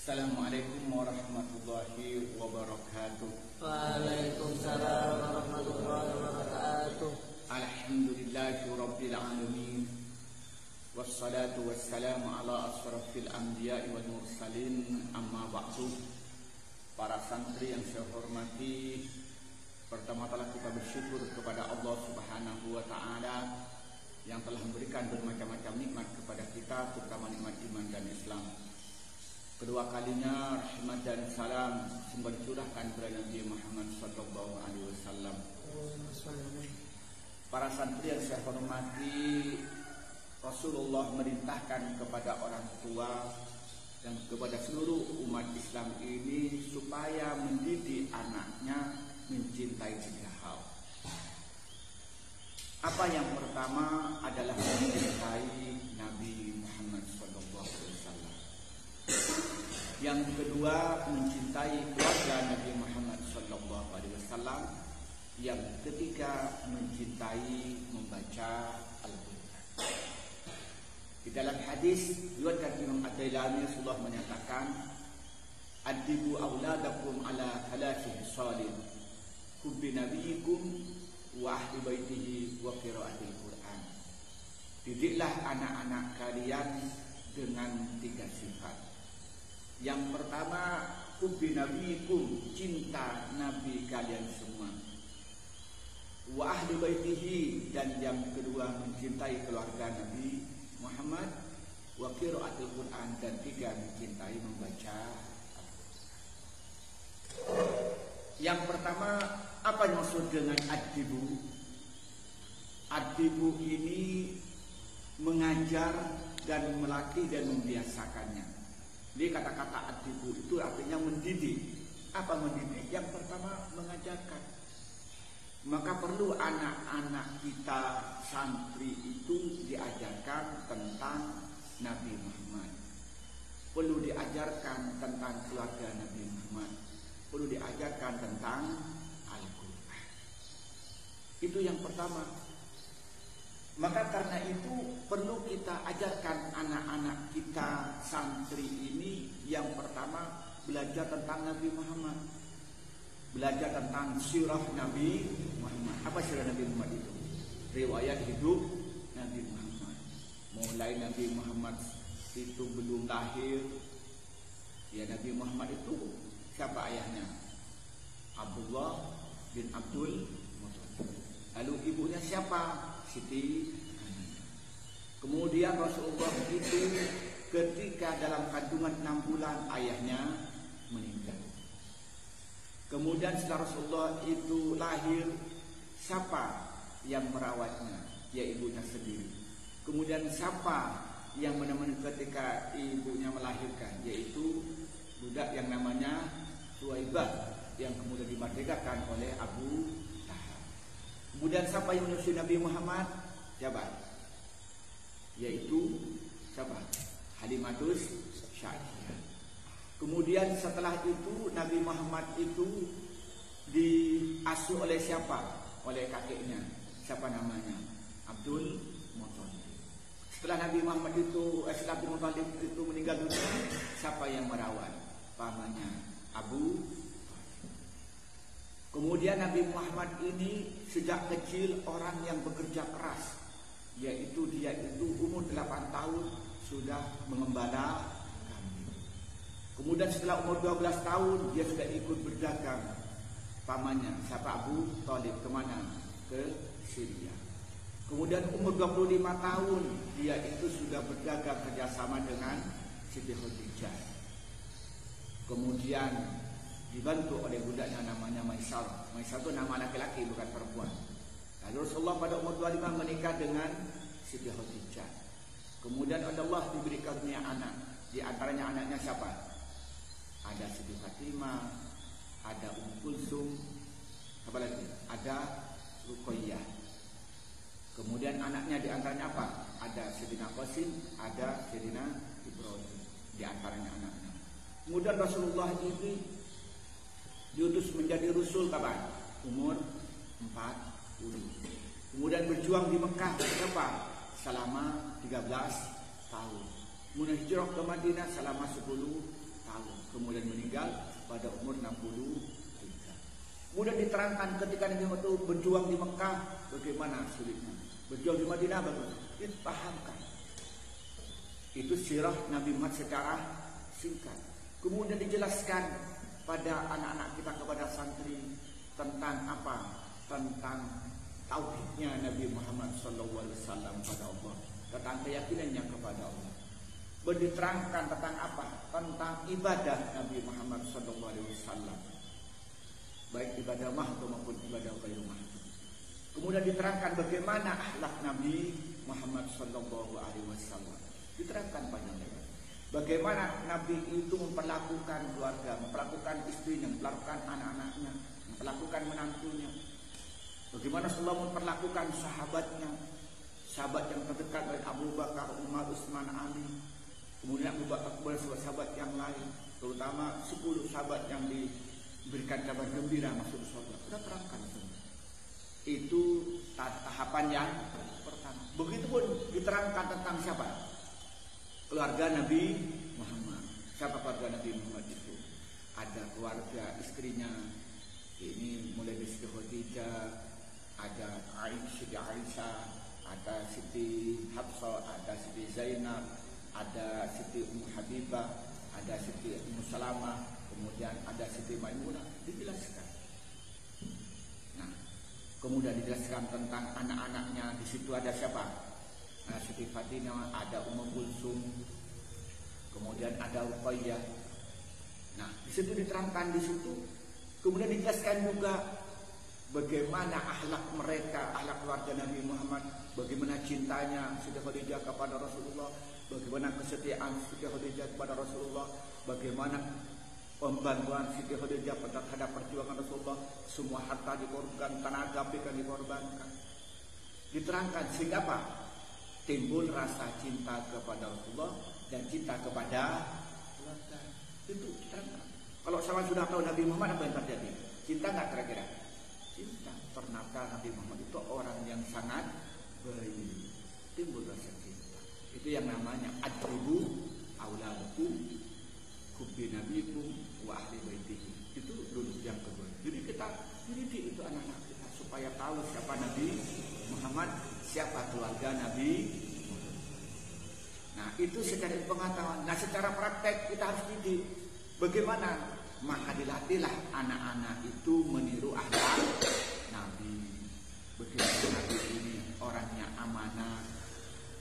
Assalamualaikum warahmatullahi wabarakatuh. Waalaikumsalam warahmatullahi wabarakatuh. Alhamdulillahi rabbil alamin. Wassalatu wassalamu ala asrafil anbiya'i wal mursalin. Amma ba'du. Para santri yang saya hormati, pertama-tama kita bersyukur kepada Allah Subhanahu wa taala yang telah memberikan bermacam-macam nikmat kepada kita, terutama nikmat iman dan Islam. Kedua kalinya rahmat dan salam sembah dicurahkan kepada Nabi Muhammad sallallahu alaihi wasallam. Para santri yang saya hormati, Rasulullah merintahkan kepada orang tua dan kepada seluruh umat Islam ini supaya mendidik anaknya mencintai tiga hal. Apa yang pertama adalah mencintai Nabi Muhammad sallallahu alaihi wasallam. Yang kedua mencintai keluarga Nabi Muhammad sallallahu alaihi wasallam. Yang ketiga mencintai membaca Al-Quran. Di dalam hadis riwayat Imam Ad-Dailami, Rasulullah menyatakan, "Adibu auladakum ala thalathi hisalin, hubbi nabiyikum wa ahli baitihi wa qiraatil Quran." Didiklah anak-anak kalian dengan tiga sifat. Yang pertama, hubbi nabiyikum, cinta nabi kalian semua. Wa ahli baitihi, dan yang kedua mencintai keluarga Nabi Muhammad. Wa qiraatil Quran, dan tiga mencintai membaca Al-Quran. Yang pertama, apa yang maksud dengan adibu? Adibu ini mengajar dan melatih dan membiasakannya. Jadi kata-kata adibu itu artinya mendidik. Apa mendidik? Yang pertama mengajarkan. Maka perlu anak-anak kita santri itu diajarkan tentang Nabi Muhammad. Perlu diajarkan tentang keluarga Nabi Muhammad. Perlu diajarkan tentang Al-Quran. Itu yang pertama. Maka karena itu perlu kita ajarkan anak-anak kita santri ini yang pertama belajar tentang Nabi Muhammad. Belajar tentang sirah Nabi Muhammad. Apa sirah Nabi Muhammad itu? Riwayat hidup Nabi Muhammad. Mulai Nabi Muhammad itu belum lahir, ya Nabi Muhammad itu siapa ayahnya? Abdullah bin Abdul Muttalib. Lalu ibunya siapa? Siti. Kemudian Rasulullah itu ketika dalam kandungan 6 bulan ayahnya meninggal. Kemudian setelah Rasulullah itu lahir, siapa yang merawatnya? Ya ibunya sendiri. Kemudian siapa yang menemani ketika ibunya melahirkan? Yaitu budak yang namanya Suwaibah, yang kemudian dimerdekakan oleh Abu Lahab. Kemudian siapa yang menyusui Nabi Muhammad? Siapa? Yaitu siapa? Halimatus Sa'diyah. Kemudian setelah itu Nabi Muhammad itu diasuh oleh siapa? Oleh kakeknya. Siapa namanya? Abdul Muttalib. Setelah Nabi Muhammad itu, setelah Abdul Muttalib itu meninggal dunia, siapa yang merawat? Pamannya Abu Talib. Kemudian Nabi Muhammad ini sejak kecil orang yang bekerja keras, yaitu dia itu umur 8 tahun sudah mengembala. Kemudian setelah umur 12 tahun dia sudah ikut berdagang. Pamannya siapa? Abu Talib. Kemana? Ke Syria. Kemudian umur 25 tahun dia itu sudah berdagang kerjasama dengan Siti Khadijah. Kemudian dibantu oleh budaknya namanya Maisar. Maisar itu nama laki-laki bukan perempuan. Lalu Rasulullah pada umur 25 menikah dengan Siti Khadijah. Kemudian Allah diberi karunia anak. Di antaranya anaknya siapa? Ada Siti Fatimah, ada Kulsum, apa lagi? Ada Ruqayyah. Kemudian anaknya di antaranya apa? Ada Sayyidina Qasim, ada Sayyidina Ibrahim. Di antaranya anaknya. Kemudian Rasulullah ini diutus menjadi Rasul kapan? Umur 40. Kemudian berjuang di Mekah berapa? Selama 13 tahun. Kemudian hijrah ke Madinah selama 10 tahun. tahun. Kemudian meninggal pada umur 63. Kemudian diterangkan ketika Nabi Muhammad itu berjuang di Mekah, bagaimana sulitnya. Berjuang di Madinah, bagaimana? Dipahamkan. Itu sirah Nabi Muhammad secara singkat. Kemudian dijelaskan pada anak-anak kita, kepada santri, tentang apa? Tentang tauhidnya Nabi Muhammad SAW pada Allah, tentang keyakinannya kepada Allah. Diterangkan tentang apa? Tentang ibadah Nabi Muhammad SAW, baik ibadah mahdoh maupun ibadah ghairu mahdoh. Kemudian diterangkan bagaimana akhlak Nabi Muhammad SAW. Diterangkan panjang lebar. Bagaimana Nabi itu memperlakukan keluarga, memperlakukan istrinya, memperlakukan anak-anaknya, memperlakukan menantunya. Bagaimana Rasulullah memperlakukan sahabatnya, sahabat yang terdekat dari Abu Bakar, Umar, Utsman, Ali. Kemudian Abu Bakar kepada sahabat yang lain, terutama 10 sahabat yang diberikan kabar gembira masuk surga. Sudah terangkan semua. Itu tahapan yang pertama. Begitupun diterangkan tentang siapa? Keluarga Nabi Muhammad. Siapa keluarga Nabi Muhammad itu? Ada keluarga istrinya. Ini mulai dari Siti Khadijah, ada Siti Aisyah, ada Siti Hafsah, ada Siti Zainab, ada Siti Ummu Habibah, ada Siti Ummu Salamah, kemudian ada Siti Maimunah. Dijelaskan. Nah, kemudian dijelaskan tentang anak-anaknya. Di situ ada siapa? Siti Fatimah, ada Ummu Kulsum, kemudian ada Ruqayyah. Nah, di situ diterangkan di situ. Kemudian dijelaskan juga bagaimana akhlak mereka, akhlak keluarga Nabi Muhammad, bagaimana cintanya Siti Khadijah kepada Rasulullah, bagaimana kesetiaan Siti Khadijah kepada Rasulullah, bagaimana pembantuan Siti Khadijah terhadap perjuangan Rasulullah, semua harta dikorbankan, tenaga dikorbankan. Diterangkan sehingga apa? Timbul rasa cinta kepada Rasulullah dan cinta kepada keluarga. Itu diterangkan. Kalau sama sudah tahu Nabi Muhammad, apa yang terjadi? Cinta nggak kira-kira? Cinta. Ternyata Nabi Muhammad itu orang yang sangat baik. Timbul rasa cinta. Itu yang namanya adribu auladukum hubbi nabikum wa ahli baitihi. Itu dulu yang kedua. Jadi kita dididik itu anak-anak kita supaya tahu siapa Nabi Muhammad, siapa keluarga Nabi Muhammad. Nah, itu secara pengetahuan. Nah, secara praktek kita harus didik. Bagaimana? Maka dilatihlah anak-anak itu meniru akhlak Nabi. Bagaimana Nabi ini orangnya amanah,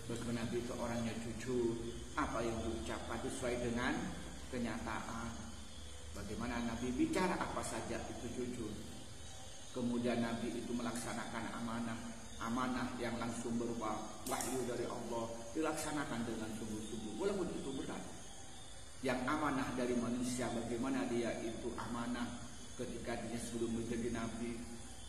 bagaimana Nabi itu orangnya jujur, apa yang diucapkan sesuai dengan kenyataan. Bagaimana Nabi bicara apa saja itu jujur. Kemudian Nabi itu melaksanakan amanah yang langsung berupa wahyu dari Allah, dilaksanakan dengan sungguh-sungguh walaupun itu berat. Yang amanah dari manusia, bagaimana dia itu amanah ketika dia sebelum menjadi nabi,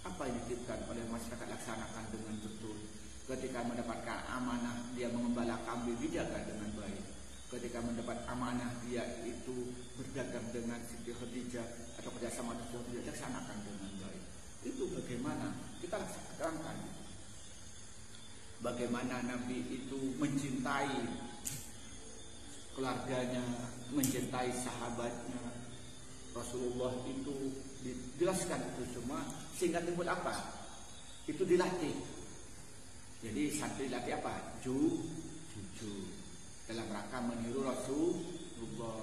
apa yang dititipkan oleh masyarakat laksanakan dengan betul. Ketika mendapatkan amanah, dia mengembala kambing, dijaga dengan baik. Ketika mendapat amanah, dia itu berdagang dengan Siti Khadijah atau kerjasama dengan Siti Khadijah, laksanakan dengan baik. Itu bagaimana kita laksanakan. Bagaimana Nabi itu mencintai keluarganya, mencintai sahabatnya. Rasulullah itu dijelaskan itu semua sehingga timbul apa? Itu dilatih. Jadi santri dilatih apa? Jujur dalam rangka meniru Rasulullah.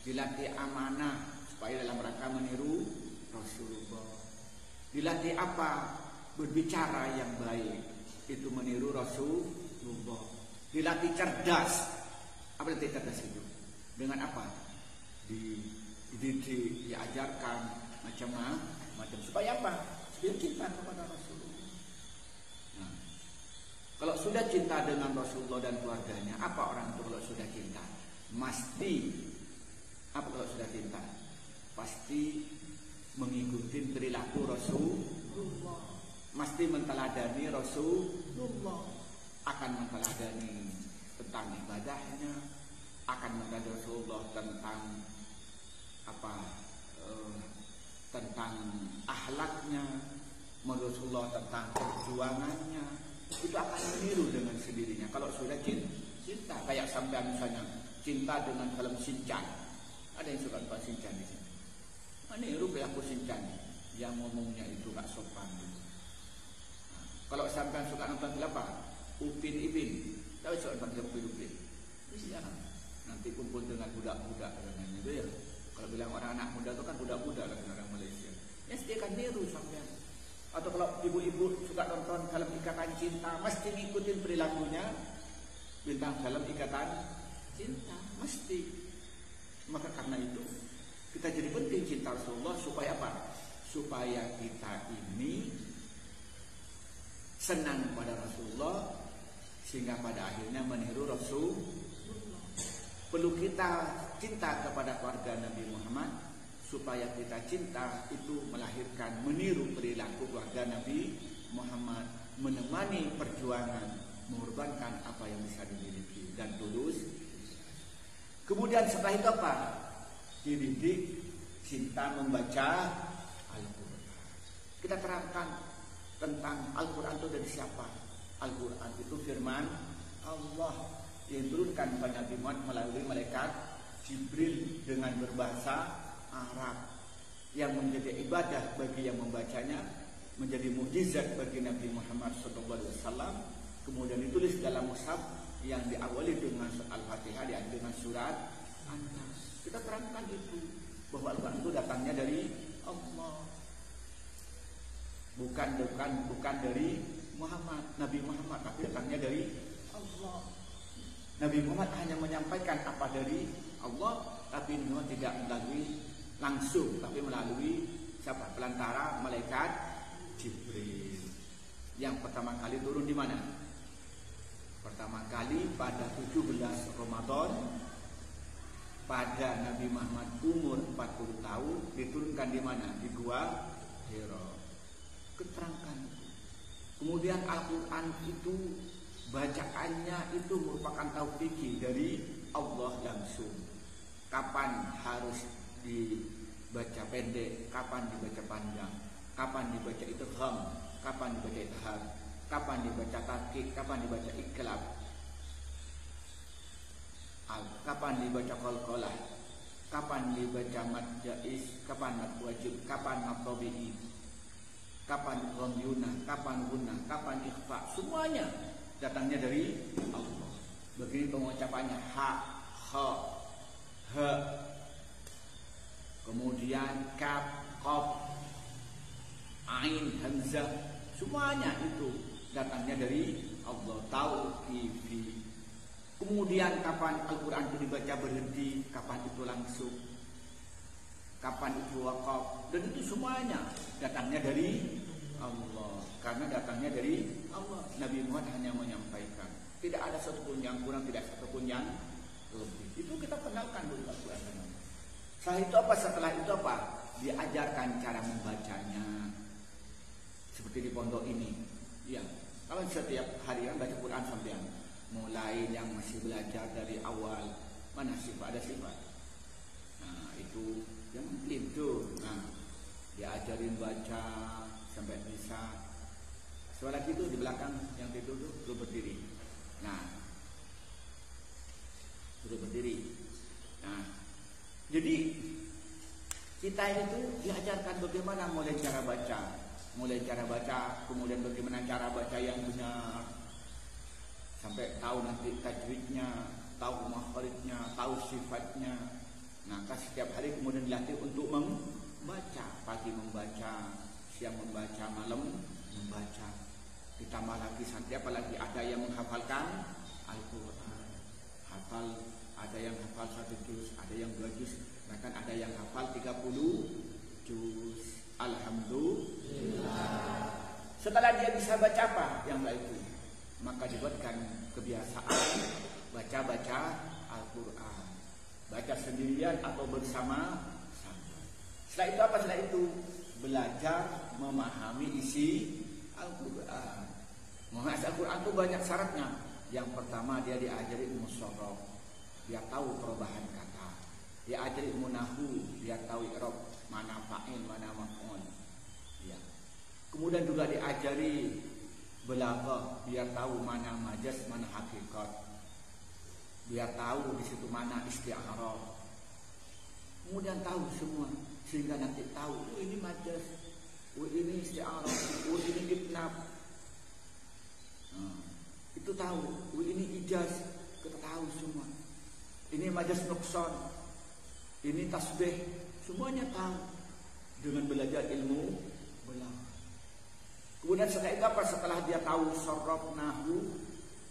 Dilatih amanah supaya dalam rangka meniru Rasulullah. Dilatih apa? Berbicara yang baik, itu meniru Rasulullah. Dilatih cerdas. Apa yang cerdas itu? Dengan apa? Dididik, diajarkan macam-macam. Supaya apa? Supaya cinta kepada Rasulullah. Nah, kalau sudah cinta dengan Rasulullah dan keluarganya, apa orang itu kalau sudah cinta? Mesti apa kalau sudah cinta? Pasti mengikuti perilaku Rasulullah. Mesti menteladani Rasulullah. Akan menteladani tentang ibadahnya, akan mengadil Rasulullah tentang apa? Tentang akhlaknya, Rasulullah tentang perjuangannya. Itu akan meniru dengan sendirinya. Kalau sudah cinta, kayak sampai misalnya cinta dengan film Shinchan, Ada yang suka Pak Sincan di sini. Mana perilaku Sincan yang ngomongnya itu gak sopan. Nah, kalau sampai suka nonton film apa? Upin Ipin. Tahu soal nonton Upin Ipin? Iya. Nanti kumpul dengan budak-budak dengan itu ya. Kalau bilang orang anak muda itu kan budak-budak lah orang Malaysia. Ya dia akan niru sampai. Atau kalau ibu-ibu suka nonton film Ikatan Cinta, mesti ngikutin perilakunya bintang film Ikatan Cinta, mesti. Maka karena itu kita jadi penting cinta Rasulullah supaya apa? Supaya kita ini senang pada Rasulullah sehingga pada akhirnya meniru Rasulullah. Perlu kita cinta kepada keluarga Nabi Muhammad supaya kita cinta itu melahirkan meniru perilaku keluarga Nabi Muhammad, menemani perjuangan, mengorbankan apa yang bisa dimiliki dan tulus. Kemudian setelah itu apa? Dididik cinta membaca Al-Quran. Kita terangkan tentang Al-Quran itu dari siapa? Al-Quran itu firman Allah yang diturunkan pada Nabi Muhammad melalui malaikat Jibril dengan berbahasa Arab, yang menjadi ibadah bagi yang membacanya, menjadi mukjizat bagi Nabi Muhammad SAW. Kemudian ditulis dalam mushaf yang diawali dengan surat Al-Fatihah, diakhiri dengan surat An-Nas. Kita terangkan itu bahwa Al-Quran itu datangnya dari Allah, bukan dari Muhammad, Nabi Muhammad, tapi datangnya dari Allah. Nabi Muhammad hanya menyampaikan apa dari Allah, tapi Muhammad tidak melalui langsung, tapi melalui siapa? Pelantara malaikat Jibril. Yang pertama kali turun di mana? Pertama kali pada 17 Ramadan pada Nabi Muhammad umur 40 tahun diturunkan di mana? Di Gua Hira. Keterangkan. Kemudian Al-Quran itu bacaannya itu merupakan taufik dari Allah langsung. Kapan harus dibaca pendek, kapan dibaca panjang, kapan dibaca idgham, kapan dibaca idhar, kapan dibaca tahqiq, kapan dibaca iqlab, kapan dibaca qalqalah, kapan dibaca mad jaiz, kapan mad wajib, kapan mad tabi'i, kapan ghamyunah, kapan gunnah, kapan ikhfa, semuanya datangnya dari Allah. Begini pengucapannya ha, ha, ha, kemudian kaf, qaf, ain, hamzah, semuanya itu datangnya dari Allah. Tauqifi. Kemudian kapan Al-Quran itu dibaca berhenti, kapan itu langsung, kapan itu waqaf, dan itu semuanya datangnya dari Allah. Karena datangnya dari Allah. Nabi Muhammad hanya menyampaikan. Tidak ada satupun yang kurang, tidak satupun yang lebih. Itu kita kenalkan dulu Al-Quran. Setelah itu apa? Diajarkan cara membacanya. Seperti di pondok ini. Ya, kalau setiap hari kan baca Quran sampai mulai yang masih belajar dari awal. Mana sifat? Ada sifat. Nah, itu yang penting tuh. Nah, diajarin baca sampai bisa. Soal lagi itu di belakang yang itu tuh berdiri. Nah, sudah berdiri. Nah, jadi kita itu diajarkan bagaimana mulai cara baca, kemudian bagaimana cara baca yang benar, sampai tahu nanti tajwidnya, tahu makharijnya, tahu sifatnya. Nah, setiap hari kemudian dilatih untuk membaca, pagi membaca, siang membaca, malam membaca. Ditambah lagi apalagi ada yang menghafalkan Al-Quran, ada yang hafal 1 juz, ada yang 2 juz, bahkan ada yang hafal 30 juz. Alhamdulillah. Setelah dia bisa baca apa yang lain itu, maka dibuatkan kebiasaan baca Al-Quran, baca sendirian atau bersama. Setelah itu apa? Setelah itu belajar memahami isi Al-Quran. Memahami Al-Quran itu banyak syaratnya. Yang pertama dia diajari ilmu shorof, dia tahu perubahan kata. Diajari ilmu nahwu, dia tahu i'rab, mana fa'il, mana maf'ul. Ya. Kemudian juga diajari balaghah, biar tahu mana majaz, mana hakikat. Biar tahu di situ mana isti'arah. Kemudian tahu semua, sehingga nanti tahu, oh ini majas, oh ini isti'arah, oh ini kitnab. Itu tahu, oh ini ijaz, kita tahu semua. Ini majas nukson, ini tasbih, semuanya tahu dengan belajar ilmu belaghah. Kemudian setelah itu apa? Setelah dia tahu sorof, nahwu,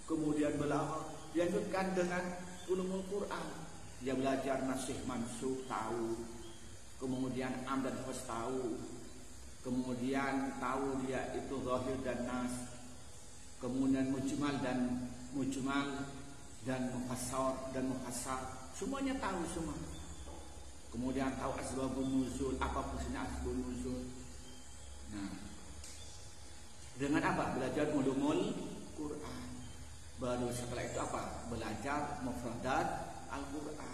kemudian belaghah, dilanjutkan dengan ulumul Quran. Dia belajar nasih mansukh tahu, kemudian am dan khas tahu, kemudian tahu dia itu zahir dan nas, kemudian mujmal dan mufassar dan mufassar, semuanya tahu semua. Kemudian tahu asbabun nuzul, apa fungsinya asbabun nuzul. Nah, dengan apa? Belajar ulumul Quran. Baru setelah itu apa? Belajar mufradat Al-Quran.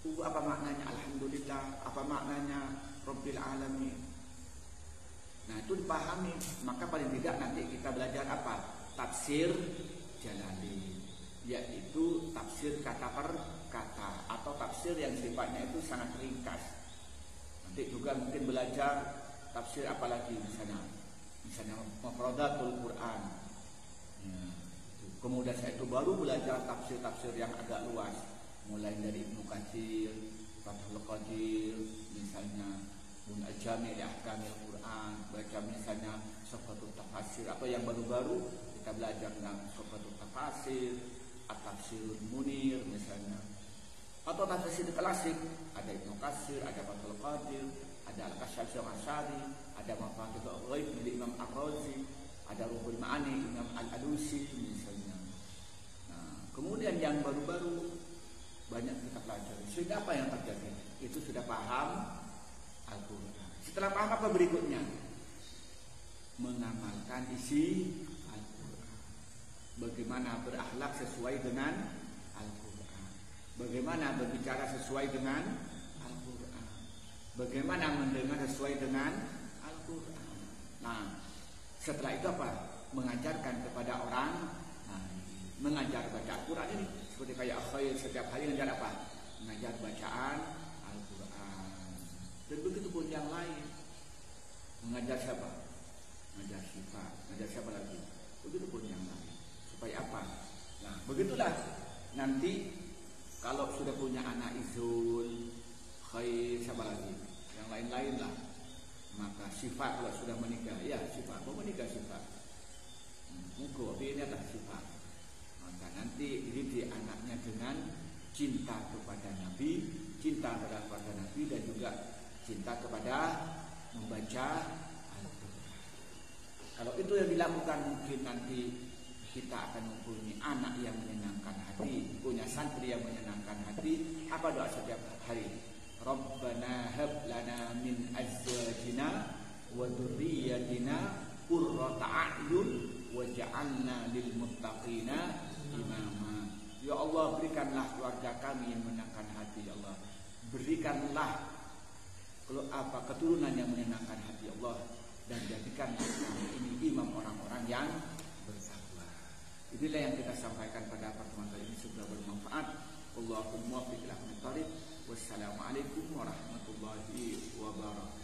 Apa maknanya alhamdulillah, apa maknanya Rabbil Alamin. Nah, itu dipahami. Maka paling tidak nanti kita belajar apa? Tafsir Jalalain, yaitu tafsir kata per kata, atau tafsir yang sifatnya itu sangat ringkas. Nanti juga mungkin belajar tafsir apalagi, misalnya mufradatul Quran. Ya. Kemudian saya itu baru belajar tafsir-tafsir yang agak luas, mulai dari Ibnu Katsir, Fathul Qadir, misalnya Ibnu Al-Jami' li Ahkamil Quran, baca misalnya Shufatul Tafasir, atau yang baru-baru kita belajar tentang Shufatul Tafasir, At-Tafsirul Munir misalnya, atau tafsir klasik, ada Ibnu Katsir, ada Fathul Qadir, ada Al-Kasyaf Al-Asy'ari, ada Mafatihul Ghaib milik Imam Ar-Razi, ada Ruhul Ma'ani Imam Al-Alusi misalnya. Nah, kemudian yang baru-baru banyak kita pelajari. Sehingga apa yang terjadi? Itu sudah paham Al-Quran. Setelah paham apa berikutnya? Mengamalkan isi Al-Quran. Bagaimana berakhlak sesuai dengan Al-Quran. Bagaimana berbicara sesuai dengan Al-Quran. Bagaimana mendengar sesuai dengan Al-Quran. Nah, setelah itu apa? Mengajarkan kepada orang lain. Mengajar baca Al-Quran ini seperti kayak Khair setiap hari mengajar apa? Mengajar bacaan Al-Quran. Dan begitu pun yang lain. Mengajar siapa? Mengajar sifat. Mengajar siapa lagi? Begitu pun yang lain. Supaya apa? Nah, begitulah nanti kalau sudah punya anak Izul, Khair, siapa lagi? Yang lain-lain lah. Maka sifat kalau sudah menikah, ya sifat, mau menikah sifat. Mugo, ini adalah sifat. Maka nanti dididik anaknya dengan cinta kepada Nabi, cinta kepada Nabi, dan juga cinta kepada membaca Al-Quran. Kalau itu yang dilakukan, mungkin nanti kita akan mempunyai anak yang menyenangkan hati, punya santri yang menyenangkan hati. Apa doa setiap hari? Rabbana hab lana min azwajina wa dzurriyyatina qurrata a'yun waj'alna lil muttaqina imama. Ya Allah, berikanlah keluarga kami yang menyenangkan hati, ya Allah. Berikanlah keturunan yang menyenangkan hati, Allah, dan jadikanlah kami ini imam orang-orang yang bertakwa. Inilah yang kita sampaikan pada pertemuan kali ini, semoga bermanfaat. Allahumma muwaffiq ila aqwamit thariq. Wassalamualaikum warahmatullahi wabarakatuh.